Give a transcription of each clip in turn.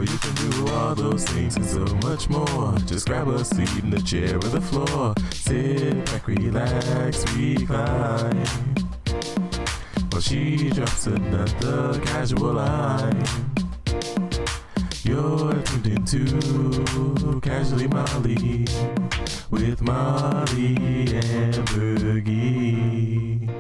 Well, you can do all those things and so much more. Just grab a seat in the chair or the floor. Sit back, relax, recline. Well, she drops another casual line. You're tuned into Casually Molly with Molly and Bergie.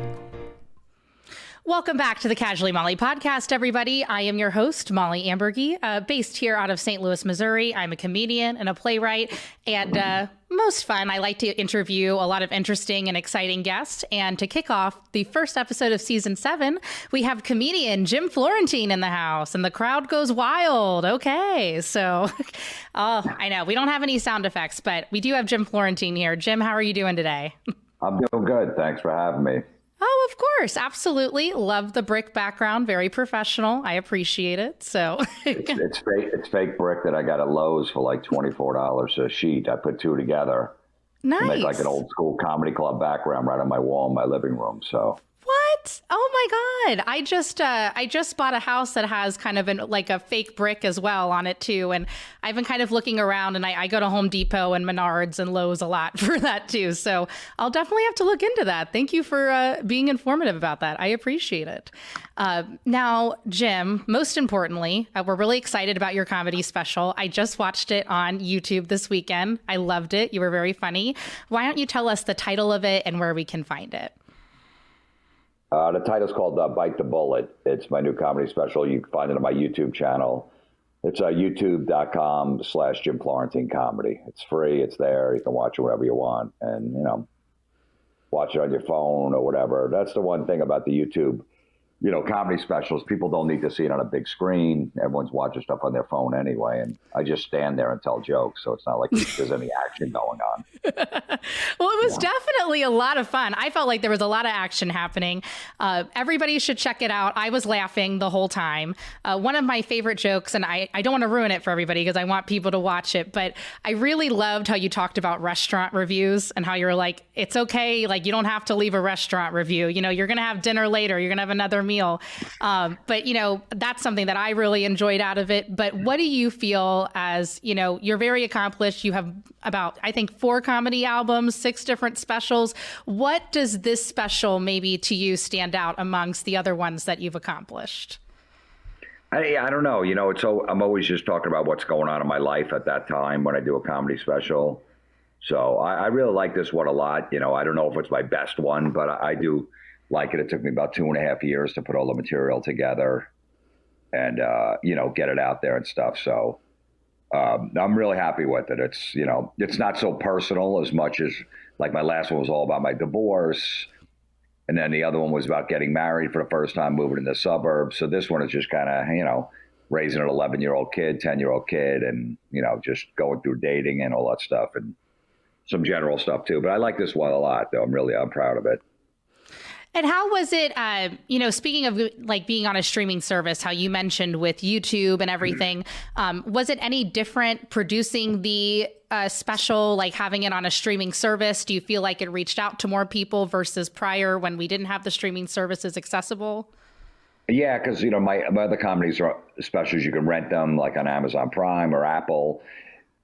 Welcome back to the Casually Molly podcast, everybody. I am your host, Molly Ambergy, based here out of St. Louis, Missouri. I'm a comedian and a playwright, and most fun, I like to interview a lot of interesting and exciting guests. And to kick off the first episode of season 7, we have comedian Jim Florentine in the house, and the crowd goes wild. Okay, so, oh, I know, we don't have any sound effects, but we do have Jim Florentine here. Jim, how are you doing today? I'm doing good. Thanks for having me. Oh, of course. Absolutely. Love the brick background. Very professional. I appreciate it. So it's fake. It's fake brick that I got at Lowe's for like $24 a sheet. I put two together. Nice. To make like an old school comedy club background right on my wall in my living room. So. What? Oh my God. I just bought a house that has kind of like a fake brick as well on it too. And I've been kind of looking around, and I go to Home Depot and Menards and Lowe's a lot for that too. So I'll definitely have to look into that. Thank you for being informative about that. I appreciate it. Now, Jim, most importantly, we're really excited about your comedy special. I just watched it on YouTube this weekend. I loved it. You were very funny. Why don't you tell us the title of it and where we can find it? The title's called Bite the Bullet. It's my new comedy special. You can find it on my YouTube channel. It's youtube.com/Jim Florentine Comedy. It's free. It's there. You can watch it whenever you want. And, you know, watch it on your phone or whatever. That's the one thing about the YouTube, you know, comedy specials. People don't need to see it on a big screen. Everyone's watching stuff on their phone anyway. And I just stand there and tell jokes. So it's not like there's any action going on. Well, it was definitely a lot of fun. I felt like there was a lot of action happening. Everybody should check it out. I was laughing the whole time. One of my favorite jokes, and I don't want to ruin it for everybody because I want people to watch it, but I really loved how you talked about restaurant reviews and how you're like, it's okay. Like, you don't have to leave a restaurant review. You know, you're going to have dinner later. You're going to have another meal. But, you know, that's something that I really enjoyed out of it. But what do you feel as, you know, you're very accomplished. You have about, I think, 4 comedy albums, 6 different specials. What does this special maybe to you stand out amongst the other ones that you've accomplished? I don't know. You know, I'm always just talking about what's going on in my life at that time when I do a comedy special. So I really like this one a lot. You know, I don't know if it's my best one, but I do like it. It took me about 2.5 years to put all the material together and, you know, get it out there and stuff. So I'm really happy with it. It's, you know, it's not so personal as much as like my last one was all about my divorce. And then the other one was about getting married for the first time, moving in the suburbs. So this one is just kind of, you know, raising an 11-year-old kid, 10-year-old kid, and, you know, just going through dating and all that stuff and some general stuff too. But I like this one a lot, though. I'm proud of it. And how was it, you know, speaking of like being on a streaming service, how you mentioned with YouTube and everything, was it any different producing the special, like having it on a streaming service? Do you feel like it reached out to more people versus prior when we didn't have the streaming services accessible? Yeah, because, you know, my other comedies are specials. You can rent them like on Amazon Prime or Apple,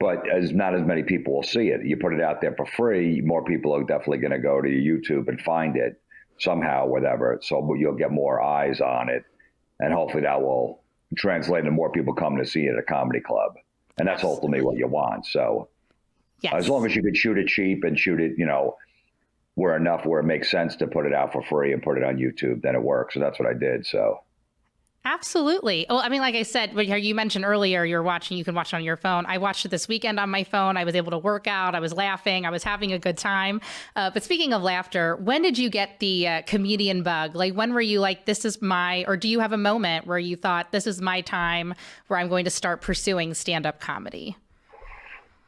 but not as many people will see it. You put it out there for free, more people are definitely going to go to YouTube and find it somehow, whatever. So you'll get more eyes on it, and hopefully that will translate into more people coming to see it at a comedy club. And that's ultimately what you want. So as long as you could shoot it cheap and shoot it, you know, where it makes sense to put it out for free and put it on YouTube, then it works. So that's what I did. So. Absolutely. Well, I mean, like I said, you mentioned earlier, you can watch it on your phone. I watched it this weekend on my phone. I was able to work out. I was laughing. I was having a good time. But speaking of laughter, when did you get the comedian bug? Like, when were you like, or do you have a moment where you thought, this is my time where I'm going to start pursuing stand-up comedy?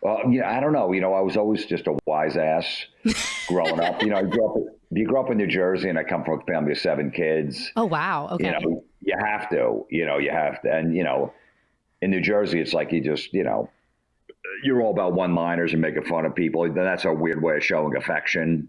Yeah, I don't know. You know, I was always just a wise ass growing up. You know, you grew up in New Jersey, and I come from a family of 7 kids. Oh, wow. Okay. You know, you have to. And, you know, in New Jersey, it's like you just, you know, you're all about one-liners and making fun of people. Then that's a weird way of showing affection.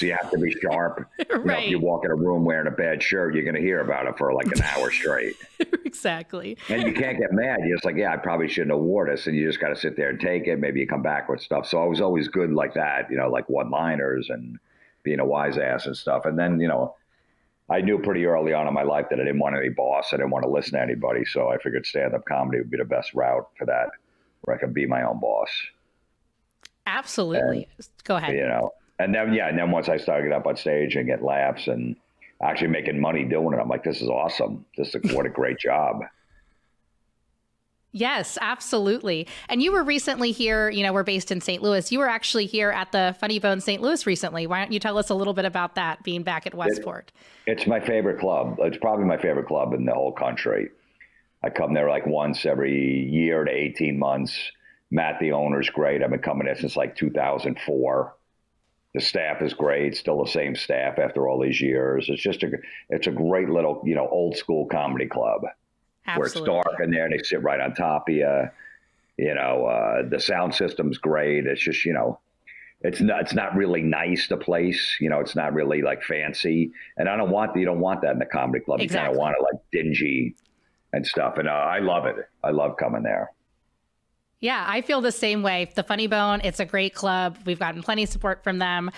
So you have to be sharp. You know, if you walk in a room wearing a bad shirt, you're going to hear about it for like an hour straight. Exactly. And you can't get mad. You're just like, yeah, I probably shouldn't have wore this. And you just got to sit there and take it. Maybe you come back with stuff. So I was always good like that, you know, like one-liners and being a wise ass and stuff. And then, you know, I knew pretty early on in my life that I didn't want any boss. I didn't want to listen to anybody. So I figured stand-up comedy would be the best route for that, where I could be my own boss. Absolutely. And, go ahead. You know, and then once I started getting up on stage and get laughs and actually making money doing it, I'm like, this is awesome. What a great job. Yes, absolutely. And you were recently here, you know, we're based in St. Louis. You were actually here at the Funny Bone St. Louis recently. Why don't you tell us a little bit about that, being back at Westport? It's my favorite club. It's probably my favorite club in the whole country. I come there like once every year to 18 months. Matt, the owner's great. I've been coming there since like 2004. The staff is great. Still the same staff after all these years. It's a great little, you know, old school comedy club. Absolutely. Where it's dark in there and they sit right on top of you. You know, the sound system's great. It's just, you know, it's not really nice, the place. You know, it's not really like fancy. And you don't want that in the comedy club. Exactly. You kind of want it like dingy and stuff. And I love it. I love coming there. Yeah, I feel the same way. The Funny Bone, it's a great club. We've gotten plenty of support from them.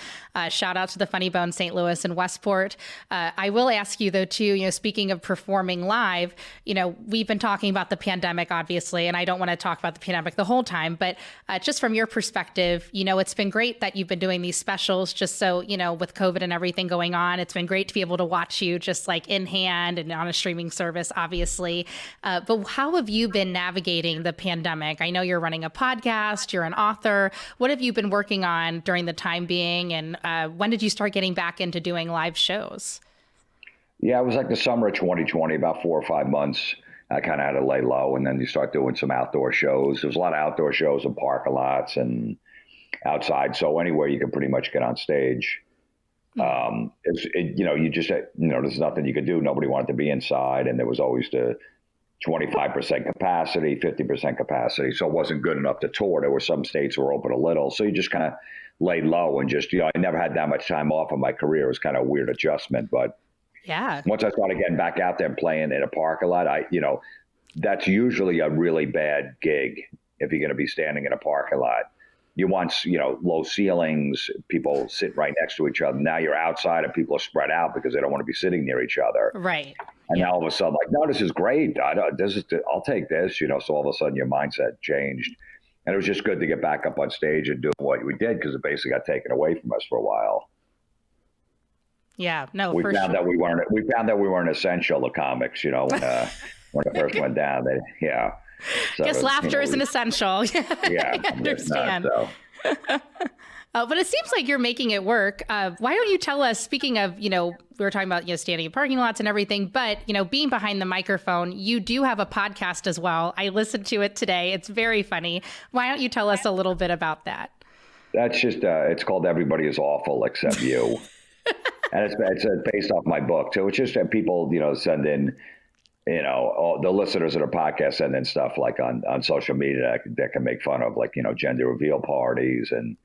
Shout out to the Funny Bone St. Louis and Westport. I will ask you though, too, you know, speaking of performing live, you know, we've been talking about the pandemic, obviously, and I don't want to talk about the pandemic the whole time, but just from your perspective, you know, it's been great that you've been doing these specials just so, you know, with COVID and everything going on, it's been great to be able to watch you just like in hand and on a streaming service, obviously. But how have you been navigating the pandemic? I know you're running a podcast, you're an author. What have you been working on during the time being? And when did you start getting back into doing live shows? Yeah, it was like the summer of 2020, about 4 or 5 months. I kind of had to lay low, and then you start doing some outdoor shows. There's a lot of outdoor shows in parking lots and outside. So anywhere you can pretty much get on stage. You know, there's nothing you could do. Nobody wanted to be inside, and there was always the 25% capacity, 50% capacity. So it wasn't good enough to tour. There were some states that were open a little. So you just kind of laid low and just, you know, I never had that much time off in my career. It was kind of a weird adjustment. But yeah, once I started getting back out there and playing in a park a lot, that's usually a really bad gig if you're going to be standing in a parking lot. You want, you know, low ceilings, people sit right next to each other. Now you're outside and people are spread out because they don't want to be sitting near each other. Right. And now all of a sudden, like, no, this is great. I'll take this, you know. So all of a sudden your mindset changed. And it was just good to get back up on stage and do what we did, because it basically got taken away from us for a while. Yeah, no, we found that we weren't essential to comics, you know, when it first went down. So guess laughter isn't essential. Yeah, I understand. Not, so. But it seems like you're making it work. Why don't you tell us, speaking of, you know, we were talking about, you know, standing in parking lots and everything, but, you know, being behind the microphone, you do have a podcast as well. I listened to it today. It's very funny. Why don't you tell us a little bit about that? That's just, it's called Everybody is Awful Except You. And it's based off my book. So it's just that people, you know, send in, you know, the listeners of the podcast send in stuff like on social media that can make fun of, like, you know, gender reveal parties and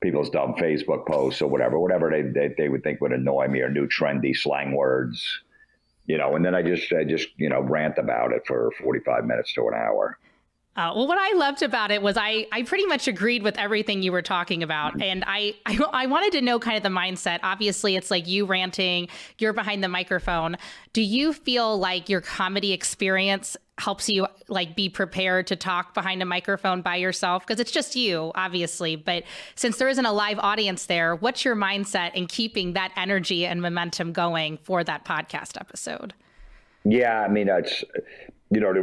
people's dumb Facebook posts or whatever they would think would annoy me, or new trendy slang words, you know. And then I just you know, rant about it for 45 minutes to an hour. Well, what I loved about it was I pretty much agreed with everything you were talking about. And I wanted to know kind of the mindset. Obviously, it's like you ranting, you're behind the microphone. Do you feel like your comedy experience helps you like be prepared to talk behind a microphone by yourself? Because it's just you, obviously. But since there isn't a live audience there, what's your mindset in keeping that energy and momentum going for that podcast episode? Yeah, I mean, it's, you know, the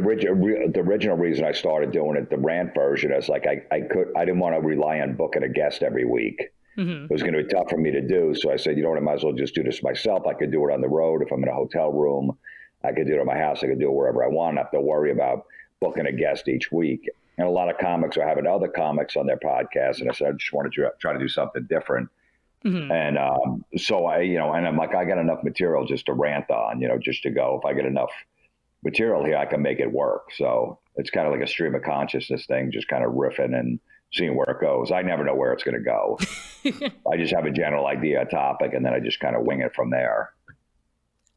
original reason I started doing it, the rant version, is like I didn't want to rely on booking a guest every week. Mm-hmm. It was going to be tough for me to do. So I said, you know what, I might as well just do this myself. I could do it on the road if I'm in a hotel room. I could do it at my house. I could do it wherever I want. I have to worry about booking a guest each week. And a lot of comics are having other comics on their podcast. And I said, I just wanted to try to do something different. Mm-hmm. And so and I'm like, I got enough material just to rant on, you know, just to go. If I get enough material here, I can make it work. So it's kind of like a stream of consciousness thing, just kind of riffing and seeing where it goes. I never know where it's going to go. I just have a general idea, a topic, and then I just kind of wing it from there.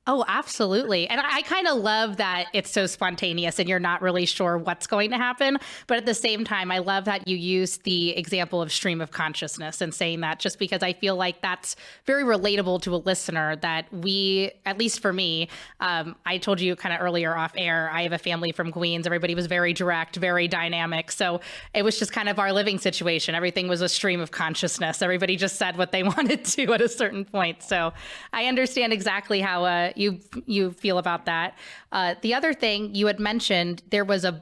Oh, absolutely. And I kind of love that it's so spontaneous and you're not really sure what's going to happen. But at the same time, I love that you use the example of stream of consciousness and saying that, just because I feel like that's very relatable to a listener, that we, at least for me, I told you kind of earlier off air, I have a family from Queens. Everybody was very direct, very dynamic. So it was just kind of our living situation. Everything was a stream of consciousness. Everybody just said what they wanted to at a certain point. So I understand exactly how you feel about that. The other thing you had mentioned,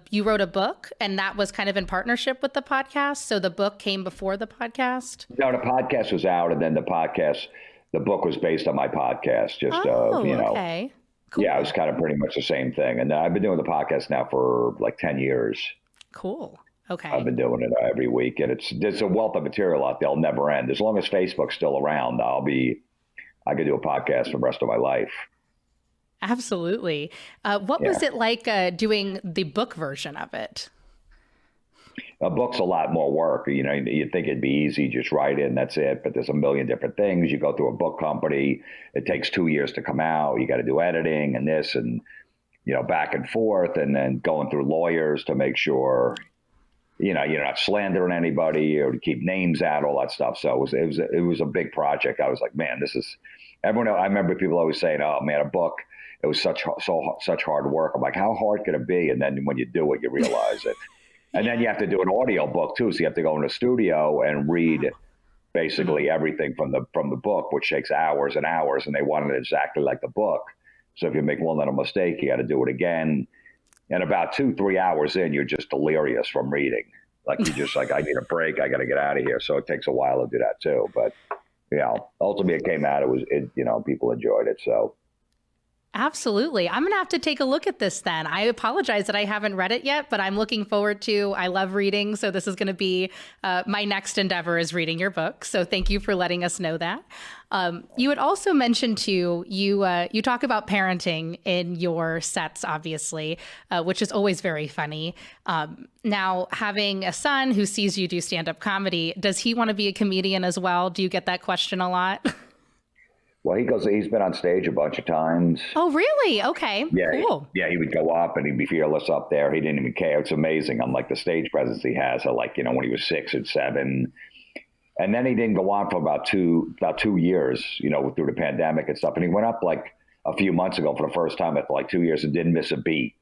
you wrote a book, and that was kind of in partnership with the podcast. So the book came before the podcast? No, the podcast was out, and then the book was based on my podcast. Just, okay. Cool. Yeah, it was kind of pretty much the same thing. And I've been doing the podcast now for like 10 years. Cool. Okay. I've been doing it every week, and there's a wealth of material out there. It'll never end. As long as Facebook's still around, I could do a podcast for the rest of my life. Absolutely. What was it like doing the book version of it? A book's a lot more work. You know, you'd think it'd be easy, just write in, that's it. But there's a million different things. You go through a book company. It takes 2 years to come out. You got to do editing and this and, back and forth, and then going through lawyers to make sure, you're not slandering anybody or to keep names out, all that stuff. So it was a big project. I was like, man, I remember people always saying, oh man, a book. It was such hard work. I'm like, how hard could it be? And then when you do it, you realize it. And then you have to do an audio book too. So you have to go in a studio and read basically everything from the book, which takes hours and hours. And they want it exactly like the book. So if you make one little mistake, you got to do it again. And about 2-3 hours in, you're just delirious from reading. Like you're just like, I need a break. I got to get out of here. So it takes a while to do that too. But ultimately it came out. People enjoyed it. So. Absolutely. I'm going to have to take a look at this then. I apologize that I haven't read it yet, but I'm looking forward to. I love reading. So this is going to be my next endeavor, is reading your book. So thank you for letting us know that. You had also mentioned too, you talk about parenting in your sets, obviously, which is always very funny. Now, having a son who sees you do stand-up comedy, does he want to be a comedian as well? Do you get that question a lot? Well, he's been on stage a bunch of times. Oh, really? Okay. Yeah. Cool. He would go up and he'd be fearless up there. He didn't even care. It's amazing. Unlike the stage presence he has, when he was 6 and 7. And then he didn't go on for about two years, through the pandemic and stuff. And he went up like a few months ago for the first time after like 2 years and didn't miss a beat.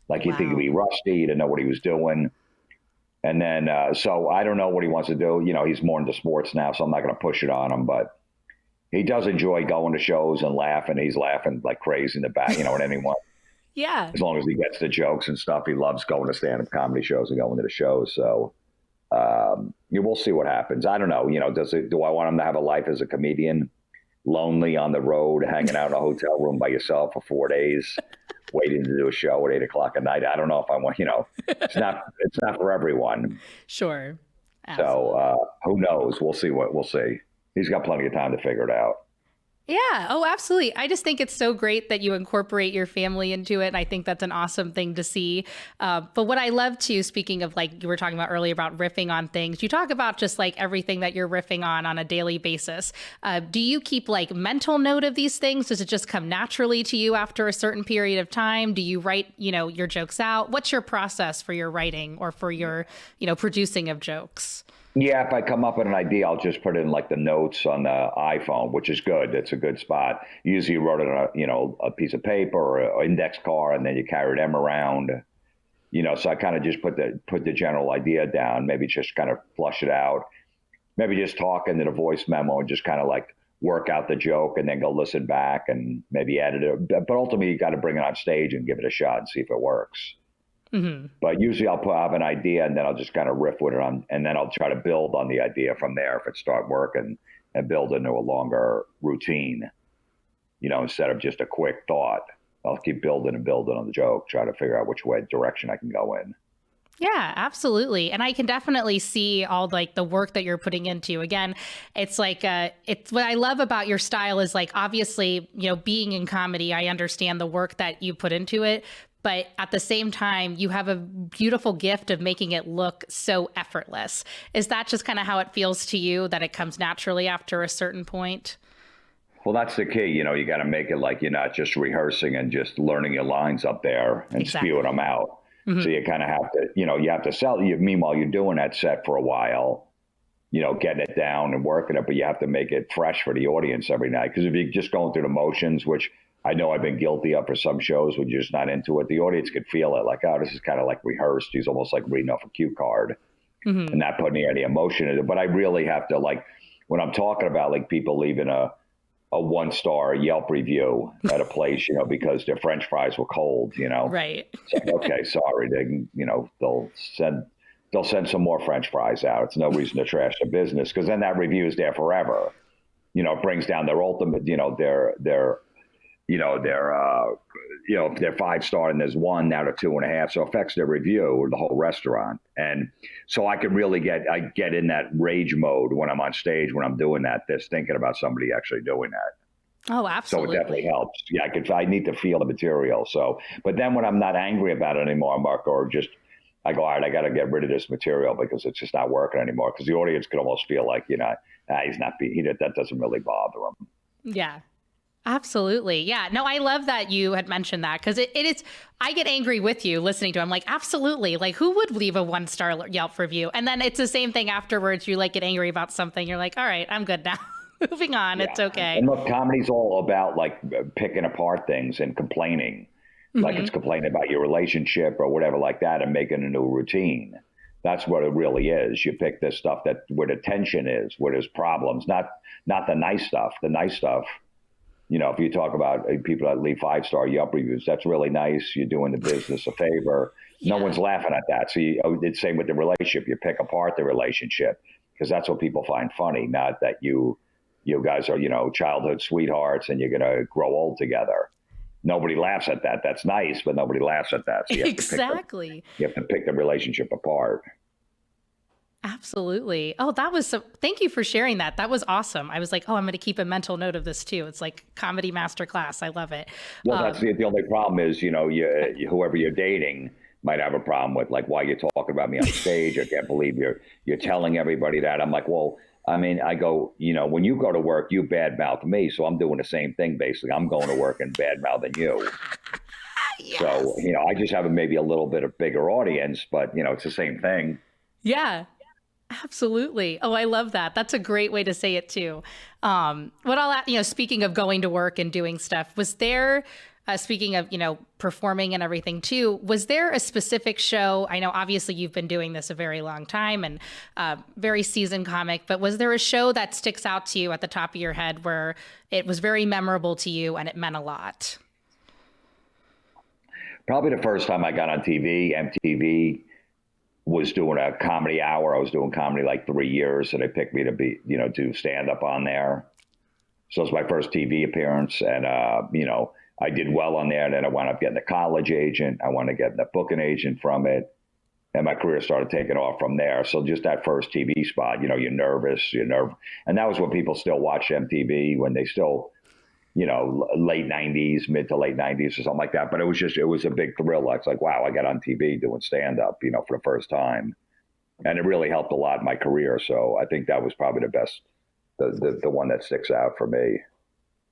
Like you think he'd be rusty, he didn't know what he was doing. And then, so I don't know what he wants to do. He's more into sports now, so I'm not going to push it on him, but he does enjoy going to shows and laughing. He's laughing like crazy in the back, at anyone. Yeah. As long as he gets the jokes and stuff, he loves going to stand-up comedy shows and going to the shows. So we'll see what happens. I don't know. Do I want him to have a life as a comedian, lonely on the road, hanging out in a hotel room by yourself for 4 days, waiting to do a show at 8:00 at night? I don't know if I want. It's not for everyone. Sure. Absolutely. So who knows? We'll see. He's got plenty of time to figure it out. Yeah. Oh, absolutely. I just think it's so great that you incorporate your family into it. And I think that's an awesome thing to see. But what I love too, speaking of like you were talking about earlier about riffing on things, you talk about just like everything that you're riffing on a daily basis. Do you keep like mental note of these things? Does it just come naturally to you after a certain period of time? Do you write, your jokes out? What's your process for your writing or for your, producing of jokes? Yeah, if I come up with an idea, I'll just put it in like the notes on the iPhone, which is good. It's a good spot. Usually you wrote it on a piece of paper or an index card, and then you carry them around. So I kind of just put the general idea down, maybe just kind of flush it out, maybe just talk into the voice memo and just kind of like work out the joke and then go listen back and maybe edit it. But ultimately, you got to bring it on stage and give it a shot and see if it works. Mm-hmm. But usually I'll have an idea and then I'll just kind of riff with it and then I'll try to build on the idea from there if it start working and build into a longer routine, instead of just a quick thought. I'll keep building on the joke, try to figure out which direction I can go in. Yeah, absolutely. And I can definitely see all like the work that you're putting into. Again, it's like it's what I love about your style is like, obviously, being in comedy, I understand the work that you put into it. but at the same time, you have a beautiful gift of making it look so effortless. Is that just kind of how it feels to you, that it comes naturally after a certain point? Well, that's the key. You know, you got to make it like you're not just rehearsing and just learning your lines up there and spewing them out. So you kind of have to, you know, you have to sell. Meanwhile, you're doing that set for a while, you know, getting it down and working it, but you have to make it fresh for the audience every night. Because if you're just going through the motions, which I know I've been guilty of for some shows when you're just not into it, the audience could feel it like, oh, this is kind of like rehearsed. He's almost like reading off a cue card and not putting any emotion in it. But I really have to, like, when I'm talking about like people leaving a 1-star Yelp review at a place, you know, because their French fries were cold, you know. Right. Like, okay, sorry. They, you know, they'll send some more French fries out. It's no reason to trash the business, because then that review is there forever. You know, it brings down their ultimate, you know, their 5-star and there's 1 now to 2.5. So it affects their review or the whole restaurant. And so I can really get in that rage mode when I'm on stage, when I'm doing that, just thinking about somebody actually doing that. Oh, absolutely. So it definitely helps. Yeah, I need to feel the material. So, but then when I'm not angry about it anymore, Mark, or just, I go, all right, I got to get rid of this material because it's just not working anymore. Because the audience could almost feel like, you know, that doesn't really bother them. Yeah. Absolutely. Yeah. No, I love that you had mentioned that, because it is, I get angry with you listening to it. I'm like, absolutely. Like, who would leave a 1-star Yelp review? And then it's the same thing afterwards. You like get angry about something. You're like, all right, I'm good now. Moving on. Yeah. It's okay. And look, comedy's all about like picking apart things and complaining. Like it's complaining about your relationship or whatever like that and making a new routine. That's what it really is. You pick this stuff that where the tension is, where there's problems, not the nice stuff. The nice stuff, you know, if you talk about people that leave 5-star Yelp reviews, that's really nice. You're doing the business a favor. Yeah. No one's laughing at that. So it's the same with the relationship. You pick apart the relationship because that's what people find funny, not that you guys are, you know, childhood sweethearts and you're going to grow old together. Nobody laughs at that. That's nice, but nobody laughs at that. So you have to pick the relationship apart. Absolutely. Oh, thank you for sharing that. That was awesome. I was like, oh, I'm going to keep a mental note of this too. It's like comedy masterclass. I love it. Well, that's the only problem is, you know, whoever you're dating might have a problem with, like, why you're talking about me on stage. I can't believe you're telling everybody that. I'm like, well, I mean, I go, you know, when you go to work, you badmouth me. So I'm doing the same thing, basically. I'm going to work and badmouthing you. Yes. So, you know, I just have maybe a little bit of bigger audience, but, you know, it's the same thing. Yeah. Absolutely. Oh, I love that. That's a great way to say it too. Speaking of going to work and doing stuff, was there, speaking of, you know, performing and everything too, was there a specific show? I know obviously you've been doing this a very long time and very seasoned comic, but was there a show that sticks out to you at the top of your head where it was very memorable to you and it meant a lot? Probably the first time I got on TV, MTV was doing a comedy hour. I was doing comedy like 3 years, so they picked me to be, you know, do stand up on there. So it was my first TV appearance, and you know, I did well on there. And then I wound up getting a college agent. I wound up getting a booking agent from it, and my career started taking off from there. So just that first TV spot, you know, you're nervous, and that was when people still watched MTV, when they still, you know, late 90s, mid to late 90s or something like that. But it was a big thrill. It's like, wow, I got on TV doing stand-up, you know, for the first time. And it really helped a lot in my career. So I think that was probably the best, the one that sticks out for me.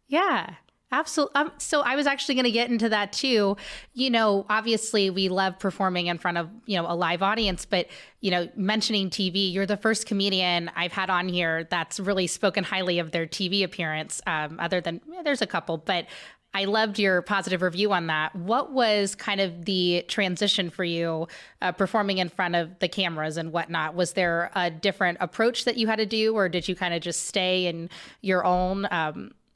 Yeah. Absolutely. So I was actually going to get into that too. You know, obviously we love performing in front of, you know, a live audience, but, you know, mentioning TV, you're the first comedian I've had on here that's really spoken highly of their TV appearance, other than there's a couple, but I loved your positive review on that. What was kind of the transition for you performing in front of the cameras and whatnot? Was there a different approach that you had to do, or did you kind of just stay in your own,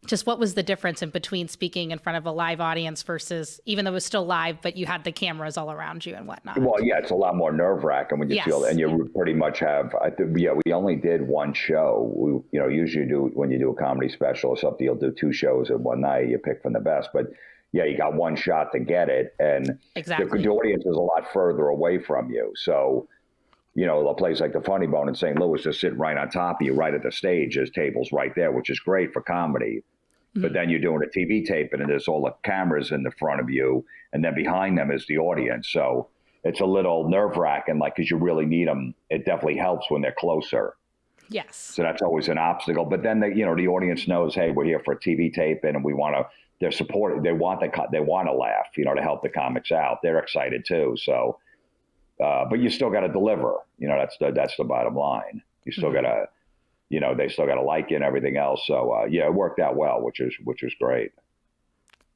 just what was the difference in between speaking in front of a live audience versus, even though it was still live, but you had the cameras all around you and whatnot? Well, yeah, it's a lot more nerve-wracking when you feel, and you pretty much have, we only did one show. We, you know, usually when you do a comedy special or something, you'll do 2 shows in one night, you pick from the best. But yeah, you got one shot to get it, and the audience is a lot further away from you. So, you know, a place like the Funny Bone in St. Louis is sitting right on top of you, right at the stage. There's tables right there, which is great for comedy. But then you're doing a TV tape and there's all the cameras in the front of you, and then behind them is the audience. So it's a little nerve wracking, like, because you really need them. It definitely helps when they're closer. Yes. So that's always an obstacle. But then the audience knows, hey, we're here for a TV tape, and we want to. They're supportive. They want to laugh, to help the comics out. They're excited too. So, but you still got to deliver. That's the bottom line. You still got to. They still got to like you and everything else. So, it worked out well, which is great.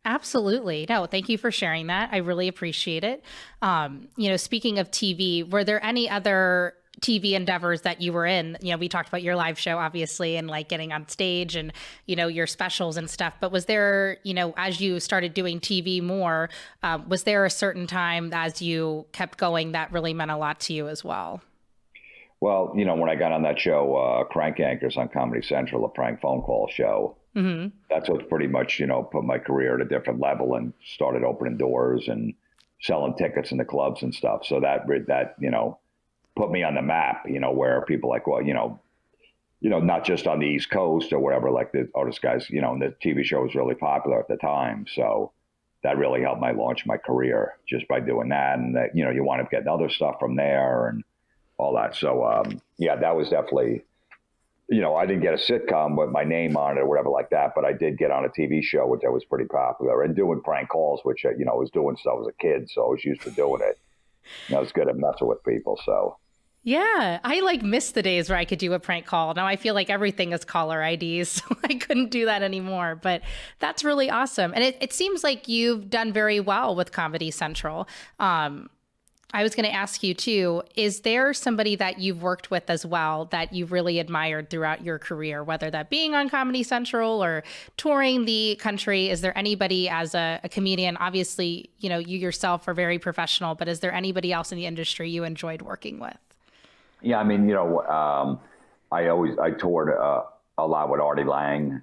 Absolutely. No, thank you for sharing that. I really appreciate it. Speaking of TV, were there any other TV endeavors that you were in? We talked about your live show, obviously, and like getting on stage and, your specials and stuff. But was there, as you started doing TV more, was there a certain time as you kept going that really meant a lot to you as well? Well, when I got on that show, Crank Anchors on Comedy Central, a prank phone call show, that's what pretty much, put my career at a different level and started opening doors and selling tickets in the clubs and stuff. So that put me on the map, where people like, well, not just on the East Coast or whatever, like this guy's, the TV show was really popular at the time. So that really helped launch my career just by doing that. And that, you want to get other stuff from there and all that. So, that was definitely, I didn't get a sitcom with my name on it or whatever like that, but I did get on a TV show, which I was pretty popular, and doing prank calls, which, I was doing stuff as a kid. So I was used to doing it. I was good at messing with people. So. Yeah, I miss the days where I could do a prank call. Now I feel like everything is caller IDs, so I couldn't do that anymore. But that's really awesome. And it seems like you've done very well with Comedy Central. I was going to ask you too, is there somebody that you've worked with as well that you really admired throughout your career, whether that being on Comedy Central or touring the country? Is there anybody as a comedian? Obviously, you yourself are very professional, but is there anybody else in the industry you enjoyed working with? Yeah, I mean, I toured a lot with Artie Lang.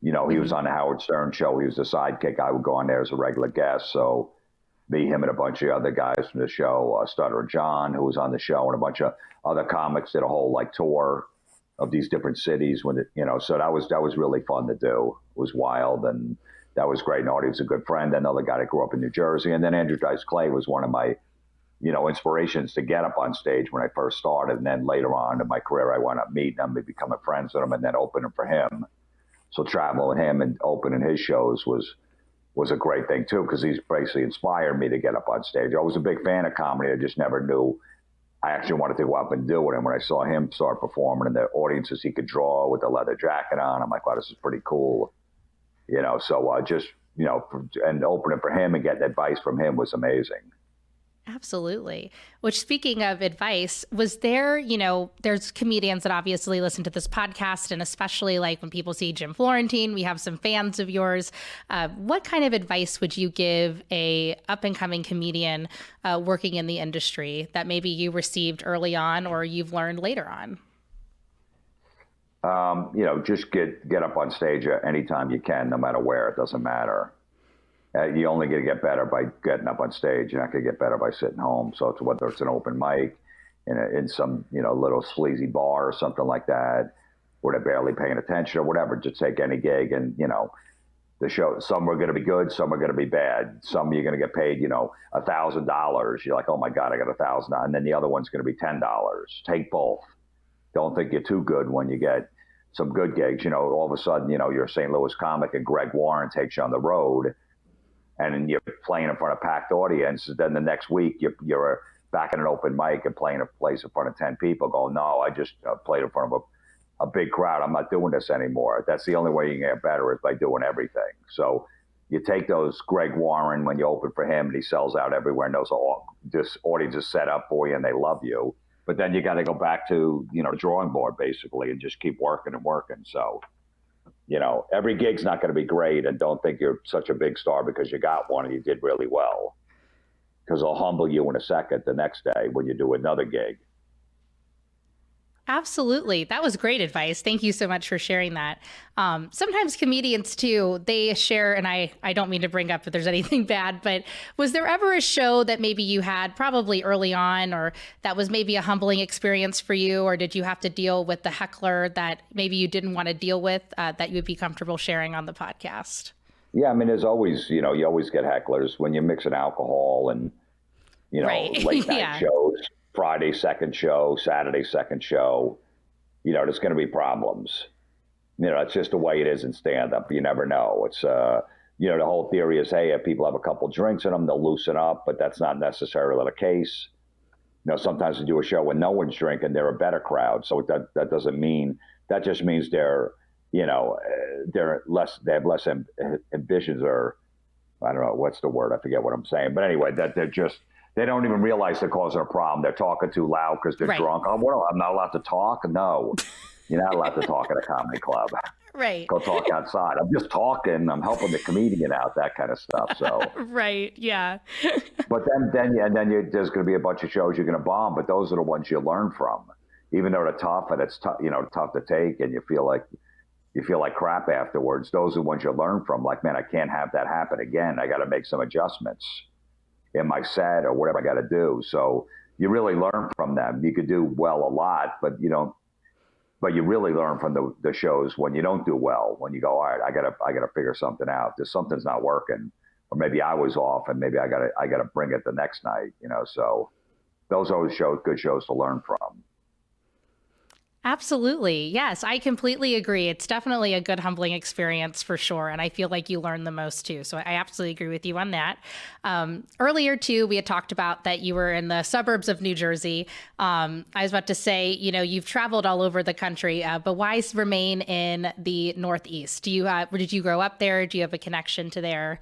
He was on the Howard Stern show. He was the sidekick. I would go on there as a regular guest. So me, him, and a bunch of other guys from the show, Stutter John, who was on the show, and a bunch of other comics did a whole tour of these different cities. So that was really fun to do. It was wild, and that was great. And Artie was a good friend. Another guy that grew up in New Jersey, and then Andrew Dice Clay was one of my inspirations to get up on stage when I first started. And then later on in my career, I wound up meeting him and becoming friends with him and then opening for him. So traveling with him and opening his shows was a great thing too, because he's basically inspired me to get up on stage. I was a big fan of comedy. I just never knew I actually wanted to go up and do it. And when I saw him start performing and the audiences he could draw with the leather jacket on, I'm like, wow, this is pretty cool. So just, and opening for him and getting advice from him was amazing. Absolutely. Which, speaking of advice, was there, there's comedians that obviously listen to this podcast, and especially when people see Jim Florentine, we have some fans of yours. What kind of advice would you give a up and coming comedian working in the industry that maybe you received early on or you've learned later on? Just get up on stage anytime you can, no matter where. It doesn't matter. You only going to get better by getting up on stage. You're not going to get better by sitting home. So it's whether it's an open mic in some little sleazy bar or something like that, where they're barely paying attention or whatever. Just take any gig, and the show. Some are going to be good, some are going to be bad. Some you're going to get paid $1,000. You're like, oh my god, I got $1,000, and then the other one's going to be $10. Take both. Don't think you're too good when you get some good gigs. All of a sudden, you're a St. Louis comic, and Greg Warren takes you on the road. And you're playing in front of packed audience. Then the next week, you're back in an open mic and playing a place in front of 10 people. Go, no, I just played in front of a big crowd. I'm not doing this anymore. That's the only way you can get better is by doing everything. So you take those Greg Warren when you open for him and he sells out everywhere, and this audience is set up for you and they love you. But then you got to go back to the drawing board basically and just keep working and working. So. Every gig's not going to be great, and don't think you're such a big star because you got one and you did really well, because they'll humble you in a second the next day when you do another gig. Absolutely. That was great advice. Thank you so much for sharing that. Sometimes comedians too, they share, and I don't mean to bring up if there's anything bad, but was there ever a show that maybe you had probably early on, or that was maybe a humbling experience for you, or did you have to deal with the heckler that maybe you didn't want to deal with that you would be comfortable sharing on the podcast? Yeah, I mean, there's always, you always get hecklers when you're mixing alcohol and, Right. late night Yeah. shows. Friday second show, Saturday second show, there's going to be problems. It's just the way it is in stand-up. You never know. It's, the whole theory is, hey, if people have a couple drinks in them, they'll loosen up, but that's not necessarily the case. Sometimes they do a show when no one's drinking, they're a better crowd. So that doesn't mean, that just means they're less, they have less ambitions, or I don't know, what's the word? I forget what I'm saying. But anyway, that they don't even realize they're causing a problem. They're talking too loud because they're Right. drunk. Oh, what? I'm not allowed to talk? No, you're not allowed to talk at a comedy club. Right. Go talk outside. I'm just talking. I'm helping the comedian out, that kind of stuff. So, Right. Yeah. but then there's going to be a bunch of shows you're going to bomb, but those are the ones you learn from. Even though they're tough and it's tough, tough to take, and you feel like crap afterwards. Those are the ones you learn from. Like, man, I can't have that happen again. I got to make some adjustments in my set or whatever I got to do. So you really learn from them. You could do well a lot, but you don't. But you really learn from the shows when you don't do well. When you go, all right, I gotta figure something out. There's something's not working, or maybe I was off, and maybe I gotta bring it the next night. So those are always good shows to learn from. Absolutely. Yes, I completely agree. It's definitely a good humbling experience for sure. And I feel like you learn the most too. So I absolutely agree with you on that. Earlier too, we had talked about that you were in the suburbs of New Jersey. I was about to say, you've traveled all over the country, but why remain in the Northeast? Did you grow up there? Do you have a connection to there?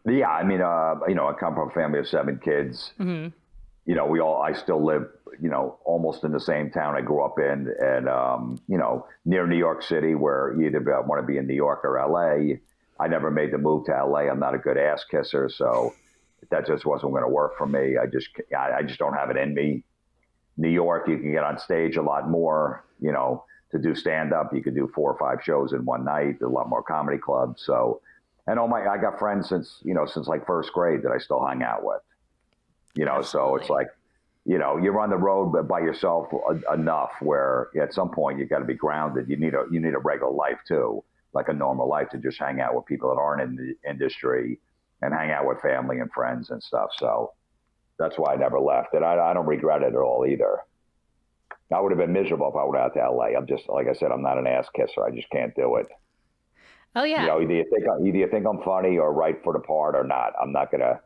Yeah, I mean, I come from a family of 7 kids. Mm-hmm. I still live, almost in the same town I grew up in, and, near New York City, where you either want to be in New York or LA. I never made the move to LA. I'm not a good ass kisser, so that just wasn't going to work for me. I just don't have it in me. New York, you can get on stage a lot more, to do stand up. You could do 4 or 5 shows in one night. There's a lot more comedy clubs. So, and I got friends since like first grade that I still hang out with. So it's like, you're on the road by yourself enough where at some point you got to be grounded. You need a regular life too, like a normal life, to just hang out with people that aren't in the industry and hang out with family and friends and stuff. So that's why I never left. And I don't regret it at all either. I would have been miserable if I went out to LA. I'm just, like I said, I'm not an ass kisser. I just can't do it. Oh yeah. Either you think I'm funny or right for the part or not. I'm not gonna,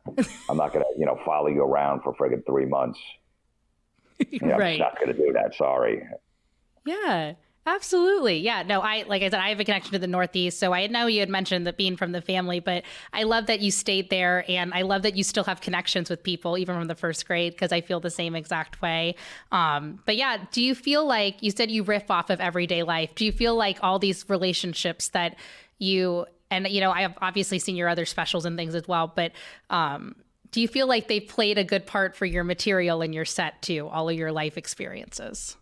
follow you around for friggin' 3 months. Right. I'm just not gonna do that. Sorry. Yeah, absolutely. Yeah, no, like I said, I have a connection to the Northeast. So I know you had mentioned that being from the family, but I love that you stayed there, and I love that you still have connections with people, even from the first grade, because I feel the same exact way. But yeah, do you feel like, you said you riff off of everyday life? Do you feel like all these relationships that and I have obviously seen your other specials and things as well, but do you feel like they played a good part for your material and your set too, all of your life experiences?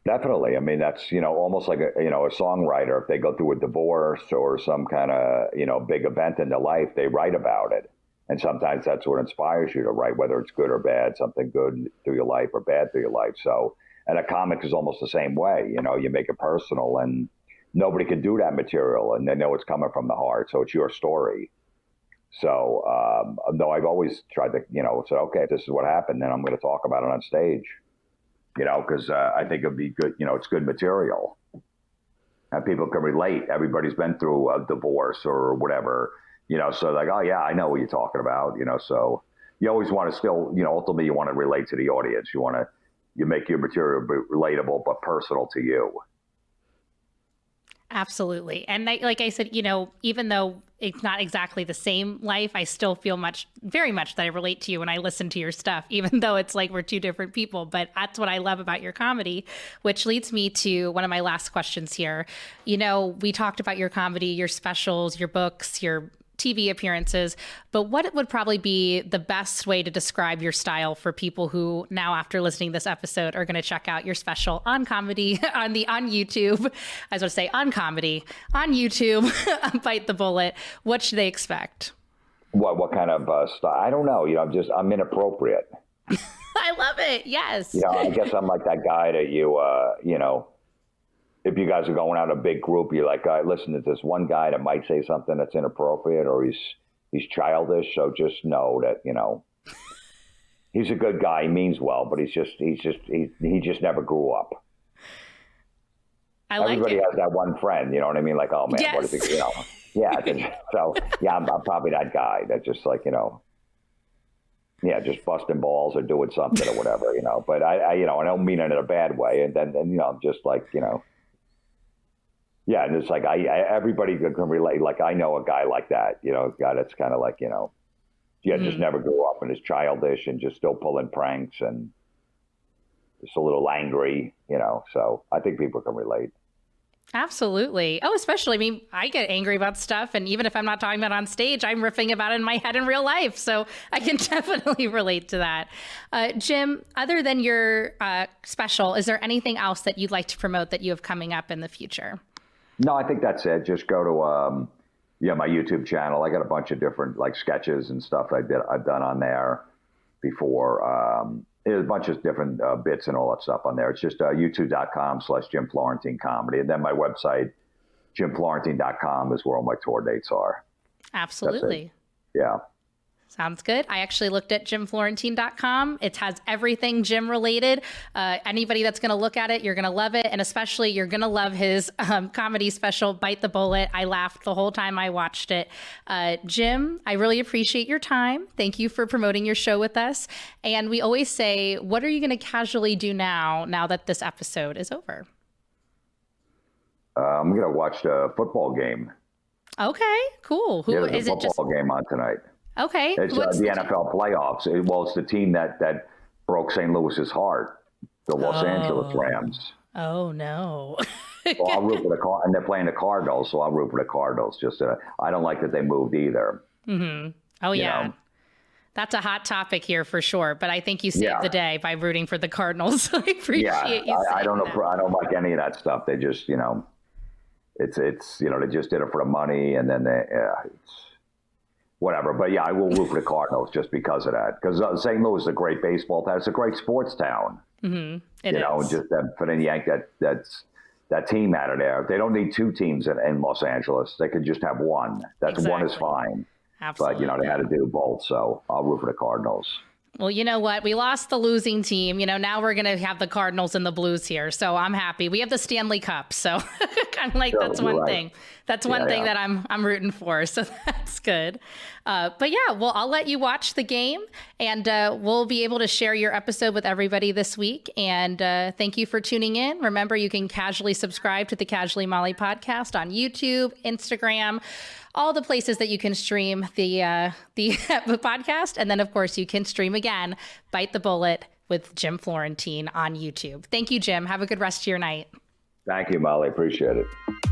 Definitely. I mean, that's, almost like a songwriter. If they go through a divorce or some kind of, big event in their life, they write about it. And sometimes that's what inspires you to write, whether it's good or bad, something good through your life or bad through your life. So, and a comic is almost the same way. You make it personal, and nobody can do that material, and they know it's coming from the heart. So it's your story. So, though I've always tried to, say, okay, if this is what happened, then I'm going to talk about it on stage, because I think it'd be good. It's good material, and people can relate. Everybody's been through a divorce or whatever, so like, oh yeah, I know what you're talking about, so you always want to still, ultimately you want to relate to the audience. You make your material relatable, but personal to you. Absolutely. And like I said, even though it's not exactly the same life, I still feel very much that I relate to you when I listen to your stuff, even though it's like we're 2 different people. But that's what I love about your comedy, which leads me to one of my last questions here. We talked about your comedy, your specials, your books, your TV appearances, but what would probably be the best way to describe your style for people who now, after listening to this episode, are going to check out your special on comedy on YouTube? I was going to say on comedy on YouTube, Bite the Bullet. What should they expect? What kind of style? I don't know. I'm inappropriate. I love it. Yes. I guess I'm like that guy that if you guys are going out in a big group, you're like, listen to this one guy that might say something that's inappropriate or he's childish. So just know that, he's a good guy. He means well, but he just never grew up. Everybody has that one friend, you know what I mean? Like, oh man, yes. What is it? Yeah. So yeah, I'm probably that guy that just like, just busting balls or doing something or whatever, but I don't mean it in a bad way. And then I'm just like, yeah, and it's like everybody can relate. Like I know a guy like that, a guy that's kind of like, just never grew up and is childish and just still pulling pranks and just a little angry, So I think people can relate. Absolutely. Oh, especially, I get angry about stuff. And even if I'm not talking about it on stage, I'm riffing about it in my head in real life. So I can definitely relate to that. Jim, other than your special, is there anything else that you'd like to promote that you have coming up in the future? No, I think that's it. Just go to my YouTube channel. I got a bunch of different like sketches and stuff I've done on there before. There's a bunch of different bits and all that stuff on there. It's just youtube.com/Jim Florentine comedy. And then my website, jimflorentine.com, is where all my tour dates are. Absolutely. Yeah. Sounds good. I actually looked at jimflorentine.com. It has everything Jim related. Anybody that's going to look at it, you're going to love it. And especially you're going to love his comedy special, Bite the Bullet. I laughed the whole time I watched it. Jim, I really appreciate your time. Thank you for promoting your show with us. And we always say, what are you going to casually do now that this episode is over? I'm going to watch the football game. Okay, cool. Who is it? There's a football game on tonight. Okay. It's the NFL playoffs. It's the team that broke St. Louis's heart, the Los Angeles Rams. Oh, no. Well, I'll root for the and they're playing the Cardinals, so I'll root for the Cardinals. I don't like that they moved either. Mm-hmm. Oh, yeah. That's a hot topic here for sure, but I think you saved the day by rooting for the Cardinals. I appreciate you. I don't know. I don't like any of that stuff. They just, it's they just did it for the money, and then it's whatever. But yeah, I will root for the Cardinals just because of that. Because St. Louis is a great baseball town. It's a great sports town. Mm-hmm. It is. Just for them yank that team out of there. They don't need two teams in Los Angeles. They could just have one. One is fine. Absolutely. But they had to do both. So I'll root for the Cardinals. Well, you know what? We lost the losing team. Now we're going to have the Cardinals and the Blues here. So I'm happy. We have the Stanley Cup. So kind of like that's one thing. That's one thing that I'm rooting for. So that's good. But yeah, well, I'll let you watch the game and we'll be able to share your episode with everybody this week. And thank you for tuning in. Remember, you can casually subscribe to the Casually Molly podcast on YouTube, Instagram, all the places that you can stream the podcast. And then, of course, you can stream again, Bite the Bullet with Jim Florentine on YouTube. Thank you, Jim. Have a good rest of your night. Thank you, Molly. Appreciate it.